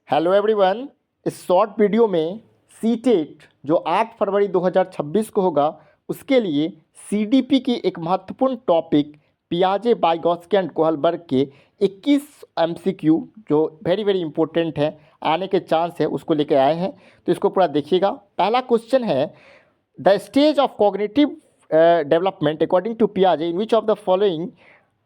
Hello everyone. इस short video में CTET जो 8 फरवरी 2026 को होगा उसके लिए सीडीपी की एक महत्वपूर्ण टॉपिक पियाजे वाइगॉत्स्की एंड कोहलबर्ग के 21 एमसीक्यू जो वेरी वेरी इंपॉर्टेंट है, आने के चांस है, उसको लेकर आए हैं। तो इसको पूरा देखिएगा। पहला क्वेश्चन है, the stage of cognitive development according to पियाजे in which of the following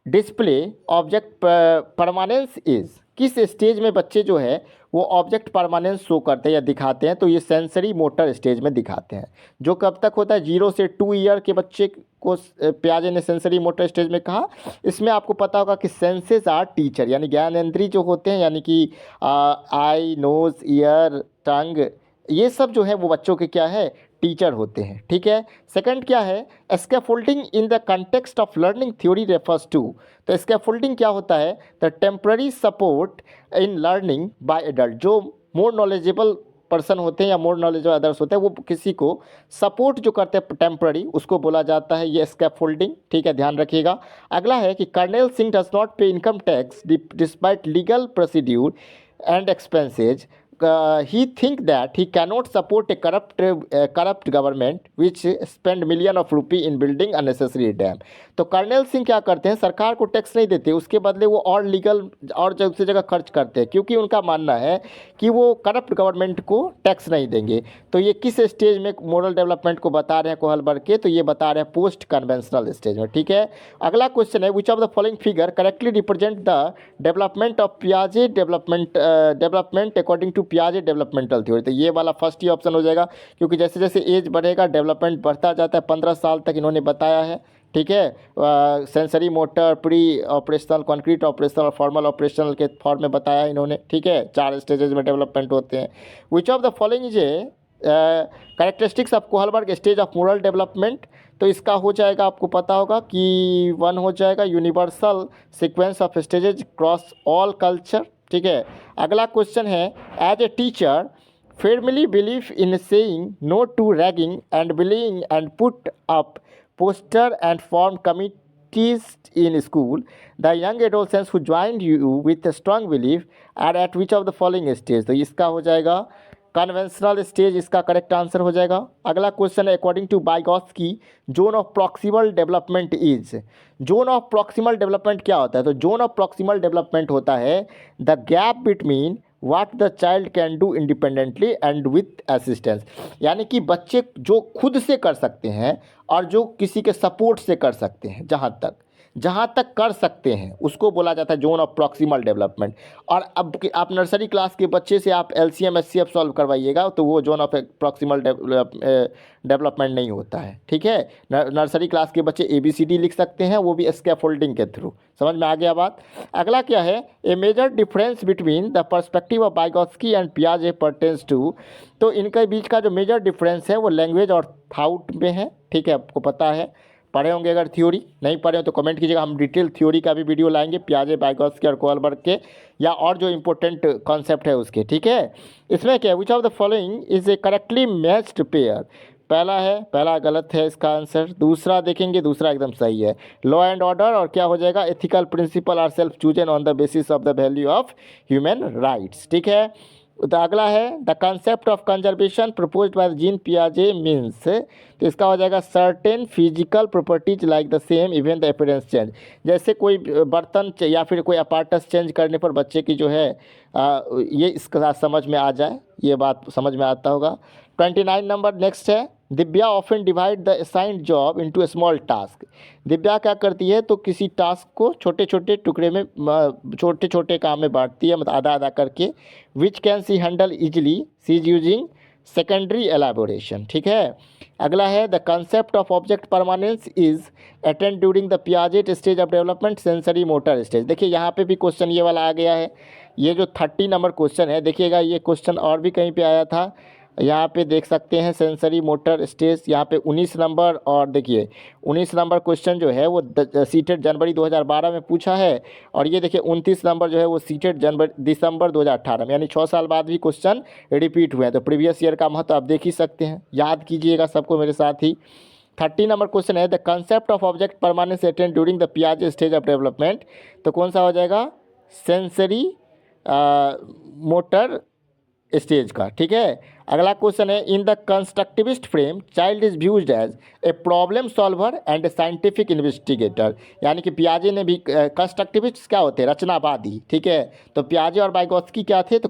display object permanence is. किस स्टेज में बच्चे जो है वो ऑब्जेक्ट परमानेंस शो करते हैं या दिखाते हैं? तो ये सेंसरी मोटर स्टेज में दिखाते हैं, जो कब तक होता है 0 से 2 ईयर के बच्चे को पियाजे ने सेंसरी मोटर स्टेज में कहा। इसमें आपको पता होगा कि सेंसेस आर टीचर, यानी ज्ञानेंद्रिय जो होते हैं, यानी कि आई, नोज, ईयर, टंग, ये सब जो है वो बच्चों के क्या है, टीचर होते हैं। ठीक है। सेकंड क्या है, scaffolding in the context of learning theory refers to. तो स्कैफोल्डिंग क्या होता है? The temporary support in learning by adult. जो मोर नॉलेजेबल पर्सन होते हैं या मोर नॉलेजेबल अदर्स होते हैं, वो किसी को सपोर्ट जो करते हैं टेम्पररी, उसको बोला जाता है ये स्कैफोल्डिंग। ठीक है, ध्यान रखिएगा। अगला है कि कर्नल सिंह डज नॉट पे income tax despite legal procedure and expenses. He think that he cannot support a corrupt government which spend million of rupee in building unnecessary dam. तो कर्नल सिंह क्या करते हैं, सरकार को टैक्स नहीं देते, उसके बदले वो और लीगल और दूसरी जगह खर्च करते हैं, क्योंकि उनका मानना है कि वो करप्ट गवर्नमेंट को टैक्स नहीं देंगे। तो ये किस स्टेज में मोरल डेवलपमेंट को बता रहे हैं कोहलबर्ग के? तो ये बता रहे हैं पोस्ट कन्वेंशनल स्टेज में। ठीक है। अगला क्वेश्चन है, विच of the following figure correctly represent the development of पियाजे development according to पियाजे developmental theory. तो ये वाला फर्स्ट ही ऑप्शन हो जाएगा, क्योंकि जैसे जैसे एज बढ़ेगा डेवलपमेंट बढ़ता जाता है। 15 साल तक इन्होंने बताया है। ठीक है। Sensory motor, pre operational, concrete operational और फॉर्मल ऑपरेशनल के फॉर्म में बताया इन्होंने। ठीक है। 4 स्टेजेस में डेवलपमेंट होते हैं। विच of the following is a characteristics of Kohlberg stage of moral development. तो इसका हो जाएगा, आपको पता होगा कि 1 हो जाएगा universal sequence of stages cross all culture. ठीक है। अगला क्वेश्चन है, as a teacher firmly believe in saying no to ragging and bullying and put up poster and form committees in school. The young adolescents who joined you with a strong belief are at which of the following stage? तो इसका हो जाएगा conventional stage, इसका correct answer हो जाएगा। अगला question है, according to Vygotsky zone of proximal development is. Zone of proximal development क्या होता है? तो जोन ऑफ प्रॉक्सिमल डेवलपमेंट होता है the gap between what the child can do independently and with assistance. यानी कि बच्चे जो खुद से कर सकते हैं और जो किसी के सपोर्ट से कर सकते हैं, जहाँ तक कर सकते हैं उसको बोला जाता है जोन ऑफ प्रॉक्सिमल डेवलपमेंट। और अब आप नर्सरी क्लास के बच्चे से आप एलसीएम एचसीएफ सॉल्व करवाइएगा तो वो जोन ऑफ प्रॉक्सिमल डेवलपमेंट नहीं होता है। ठीक है। नर्सरी क्लास के बच्चे ABCD लिख सकते हैं, वो भी स्कैफोल्डिंग के थ्रू। समझ में आ गया बात। अगला क्या है, a major difference between the perspective of Vygotsky and पियाजे पर्टेन्स टू। तो इनके बीच का जो मेजर डिफरेंस है वो लैंग्वेज और थाउट में है। ठीक है, आपको पता है, पढ़े होंगे। अगर थ्योरी नहीं पढ़े हो तो कमेंट कीजिएगा, हम डिटेल थ्योरी का भी वीडियो लाएंगे पियाजे, वाइगॉत्स्की और कोहलबर्ग के, या और जो इंपॉर्टेंट कॉन्सेप्ट है उसके। ठीक है। इसमें क्या है, विच of the following is a correctly matched pair. पहला है, पहला गलत है इसका आंसर। दूसरा देखेंगे, दूसरा एकदम सही है। लॉ एंड ऑर्डर और क्या हो जाएगा, ethical principle are self chosen on the basis of the value of human rights. ठीक है। तो अगला है, the concept of conservation proposed by Jean पियाजे मीन्स। तो इसका हो जाएगा certain physical properties like the same even the appearance change. जैसे कोई बर्तन या फिर कोई अपार्टस चेंज करने पर बच्चे की जो है ये इसके साथ समझ में आ जाए, ये बात समझ में आता होगा। 29 नंबर नेक्स्ट है, Divya often divide the assigned job into A small task. Divya क्या करती है, तो किसी टास्क को छोटे छोटे टुकड़े में, छोटे छोटे काम में बांटती है, मतलब आधा आधा करके। Which can she handle easily, she is using secondary elaboration. ठीक है। अगला है, the concept of object permanence is attend during the Piaget stage of development sensory motor stage. देखिए यहाँ पे भी क्वेश्चन ये वाला आ गया है। ये जो 30 नंबर क्वेश्चन है, देखिएगा ये क्वेश्चन और भी कहीं पे आया था, यहाँ पे देख सकते हैं सेंसरी मोटर स्टेज, यहाँ पे 19 नंबर। और देखिए 19 नंबर क्वेश्चन जो है वो सीटेट जनवरी 2012 में पूछा है, और ये देखिए 29 नंबर जो है वो सीटेट दिसंबर 2018 में, यानी 6 साल बाद भी क्वेश्चन रिपीट हुए हैं। तो प्रीवियस ईयर का महत्व आप देख ही सकते हैं, याद कीजिएगा सबको मेरे साथ ही। 30 नंबर क्वेश्चन है, the concept of object permanence attend during the पियाजे स्टेज ऑफ डेवलपमेंट। तो कौन सा हो जाएगा, सेंसरी मोटर स्टेज का। ठीक है, अगला क्वेश्चन है, in the constructivist frame child is viewed as a problem solver and a scientific investigator. यानी कि पियाजे ने भी, कंस्ट्रक्टिविस्ट क्या होते हैं, रचनावादी। ठीक है, तो पियाजे और वाइगोत्स्की क्या थे, तो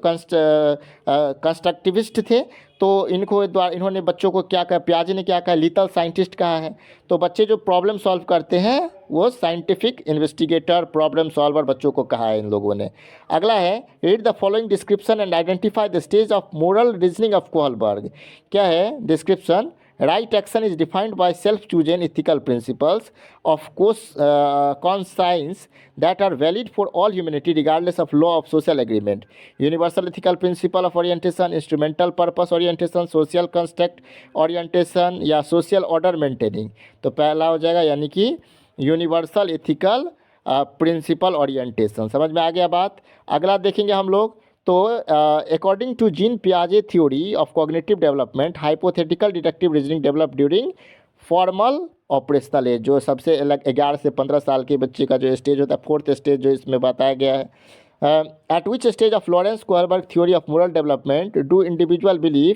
कंस्ट्रक्टिविस्ट थे। तो इन्होंने बच्चों को क्या कहा, पियाजे ने क्या कहा, लिटल साइंटिस्ट कहा है। तो बच्चे जो प्रॉब्लम सॉल्व करते हैं वो साइंटिफिक इन्वेस्टिगेटर, प्रॉब्लम सॉल्वर बच्चों को कहा है इन लोगों ने। अगला है, read the following description and identify the stage of moral reasoning of Kohlberg. क्या है description, right action is defined by self-chosen ethical principles of conscience that are valid for all humanity regardless of law of social agreement. Universal ethical principle of orientation, instrumental purpose orientation, social construct orientation या social order maintaining। तो पहला हो जाएगा यानी कि universal ethical principal orientation. समझ में आ गया बात। अगला देखेंगे हम लोग, तो अकॉर्डिंग टू जीन पियाजे theory of cognitive development, hypothetical deductive reasoning develop during formal operational age. जो सबसे अलग 11 से 15 साल के बच्चे का जो स्टेज होता है, फोर्थ स्टेज जो इसमें बताया गया है। Eight which stage of Lawrence Kohlberg theory of moral development do individual believe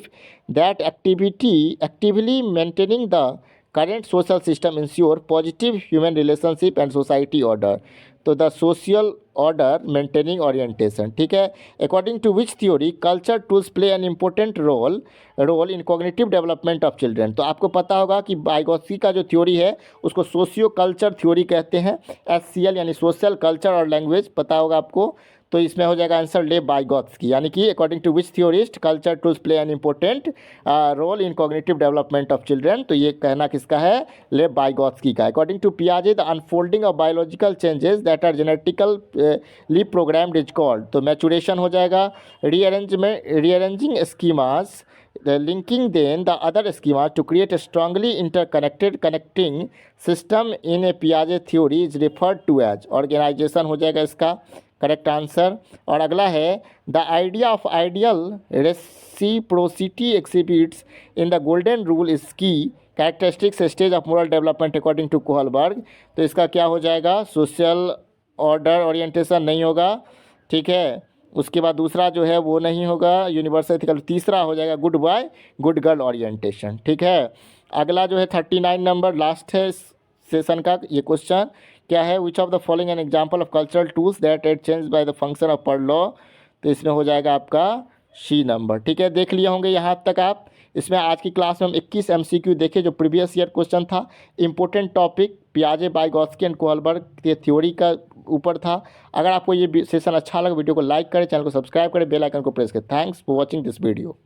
that actively maintaining the current social system ensure positive human relationship and society order। तो the social order maintaining orientation. ठीक है, according to which theory culture tools play an important role in cognitive development of children. तो आपको पता होगा कि Vygotsky का जो थ्योरी है उसको सोशियो कल्चर थ्योरी कहते हैं, SCL यानी सोशल कल्चर और लैंग्वेज, पता होगा आपको। तो इसमें हो जाएगा आंसर ले वाइगोत्स्की, यानी कि according to which theorist culture tools play an important role in cognitive development of children. तो ये कहना किसका है, ले वाइगोत्स्की का। अकॉर्डिंग टू पियाजे the unfolding of biological changes that are genetically programmed is called. तो मैचुरेशन हो जाएगा, rearranging schemas linking then the other schemas to create a strongly interconnected connecting system in a Piaget theory is referred to as organization। हो जाएगा इसका correct answer. और अगला है, the idea of ideal reciprocity exhibits in the golden rule is key characteristics stage of moral development according to Kohlberg. तो इसका क्या हो जाएगा, सोशल ऑर्डर ओरिएंटेशन नहीं होगा। ठीक है, उसके बाद दूसरा जो है वो नहीं होगा यूनिवर्सल एथिकल। तीसरा हो जाएगा good boy good girl orientation. ठीक है, अगला जो है 39 नंबर लास्ट है सेशन का ये क्वेश्चन। क्या है, विच of the following an example of cultural tools that at change by the function of पर लॉ। तो इसमें हो जाएगा आपका सी नंबर। ठीक है, देख लिए होंगे यहाँ तक आप। इसमें आज की क्लास में हम 21 MCQ देखे जो प्रीवियस ईयर क्वेश्चन था। इंपॉर्टेंट टॉपिक पियाजे, वाइगोत्स्की एंड कोहलबर्ग के थ्योरी का ऊपर था। अगर आपको ये सेशन अच्छा लगा, वीडियो को लाइक करें, चैनल को सब्सक्राइब करें, बेल आइकन को प्रेस करें। Thanks for watching this video.